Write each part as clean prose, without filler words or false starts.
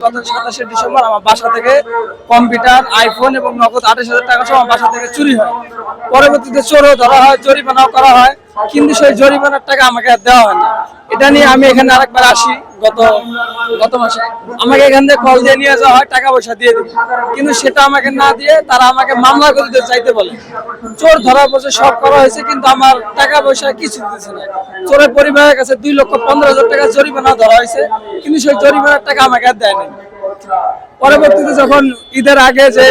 গত 27 ডিসেম্বর আমার বাসা থেকে কম্পিউটার, আইফোন এবং নগদ 28,000 টাকা সহ আমার বাসা থেকে চুরি হয়। পরবর্তীতে চোরও ধরা হয়, জরিমানাও করা হয়, কিন্তু সেই জরিমানার টাকা আমাকে আর দেওয়া হয় না। এটা নিয়ে আমি এখানে আরেকবার আসি গত মাসে। আমাকে এখান থেকে কল দিয়ে নিয়ে যাওয়া হয়, টাকা পয়সা দিয়ে দিবে, কিন্তু সেটা আমাকে না দিয়ে তারা আমাকে মামলা করে দিতে চাইতে বলে। চোর ধরা পড়ছে, সব করা হয়েছে, কিন্তু আমার টাকা পয়সা কিছু দিতেছে না। চোরের পরিবারের কাছে 2,15,000 টাকা জরিমানা ধরা হয়েছে, কিন্তু সেই জরিমানার টাকা আমাকে আর দেয় না। পরবর্তীতে যখন ঈদের আগে যে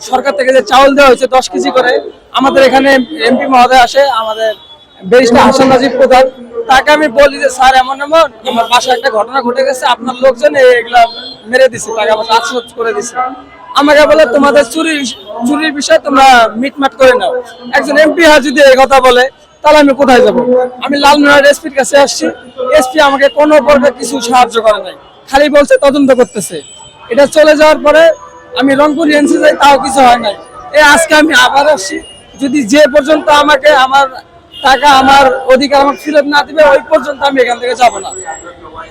সরকার থেকে যে চাউল দেওয়া হয়েছে 10 কেজি করে, আমাদের এখানে এমপি মহোদয় আসে, আমাদের ব্যারিস্টার হাসান রাজীব প্রধান, তাকে আমি বলি যে স্যার এমন আমার বাসায় একটা ঘটনা ঘটে গেছে, আপনার লোকজন এগুলা মেরে দিচ্ছে, টাকা পয়সা আত্মসাৎ করে দিচ্ছে। আমাকে বলে তোমাদের চুরির বিষয় তোমরা মিটমাট করে নাও। একজন এমপি যদি এই কথা বলে তাহলে আমি কোথায় যাব? আমি লালমনিরহাট এসপির কাছে আসছি, এসপি আমাকে কোনো প্রকার কিছু সাহায্য করে নাই, খালি বলছে তদন্ত করতেছে। এটা চলে যাওয়ার পরে আমি রংপুর এনসি যাই, তাও কিছু হয় নাই। আজকে আমি আবার আসছি, যদি যে পর্যন্ত আমাকে আমার টাকা, আমার অধিকার আমাকে ফেরত না দিবে, ওই পর্যন্ত আমি এখান থেকে যাব না।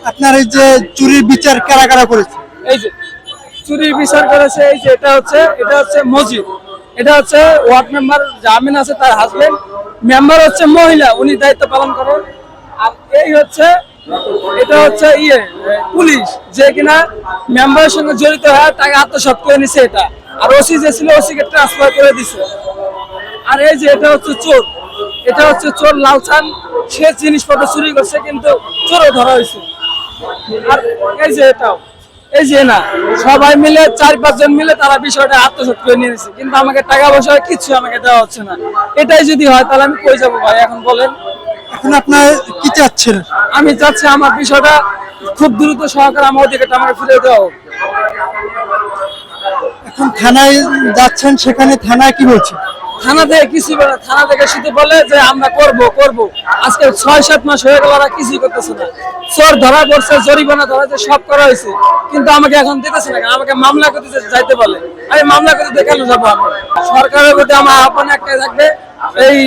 আপনার এই যে চুরির বিচার কারা কারা করেছে? এই যে চুরির বিচার করেছে, এই যে এটা হচ্ছে মজিদ, এটা হচ্ছে ওয়ার্ড মেম্বার জামিন আছে, তার হাজবেন্ড। মেম্বার হচ্ছে মহিলা, উনি দায়িত্ব পালন করেন। আর এটা হচ্ছে পুলিশ, যে কিনা মেম্বারের সঙ্গে জড়িত হয়ে টাকা আত্মসাৎ করে নিছে এটা। আর ওসি যে ছিল, ওসিকে ট্রান্সফার করে দিছে। আর এই যে এটা হচ্ছে চোর লালচান, সে জিনিসপত্র চুরি করছে, কিন্তু চোরও ধরা হয়েছে। আর এই যে না, সবাই মিলে 4-5 জন মিলে তারা বিষয়টা আত্মসাৎ করে নিয়েছে, কিন্তু আমাকে টাকা পয়সা কিছু আমাকে দেওয়া হচ্ছে না। এটাই যদি হয় তাহলে আমি কই যাবো ভাই? এখন বলেন, এখন আপনার কি চাচ্ছেন? আমি চাচ্ছি আমার বিষয়টা খুব দ্রুত সহকারে আমার অধিকারটা আমাকে ফিরে দেওয়া হোক। এখন থানায় যাচ্ছেন, সেখানে থানায় কি বলছে? থানা থেকে কিছু বলে, থানা থেকে শুধু বলে যে আমরা করব। আজকে 6-7 মাস হয়ে গেল, ওরা কিছুই করতেছে না। চোর ধরা পড়ছে, জরিমানা ধরা হয়েছে, সব করা হয়েছে, কিন্তু আমাকে এখন দিতেছে না। আমাকে মামলা করতে যাইতে বলে, আমি মামলা করতে কেন যাবো? আমি সরকারের প্রতি আমার আহ্বান একটাই থাকবে, এই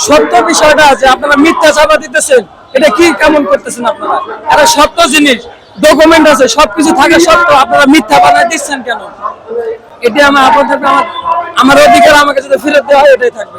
সত্য বিষয়টা আছে, আপনারা মিথ্যা চাপা দিতেছেন, এটা কি কেমন করতেছেন আপনারা? এটা সত্য জিনিস, ডকুমেন্ট আছে, সবকিছু থাকে সত্য, আপনারা মিথ্যা বানায় দিচ্ছেন কেন? এটি আমার আহ্বান থাকবে, আমার অধিকার আমাকে যদি ফেরত দেওয়া হয়, এটাই থাকবে।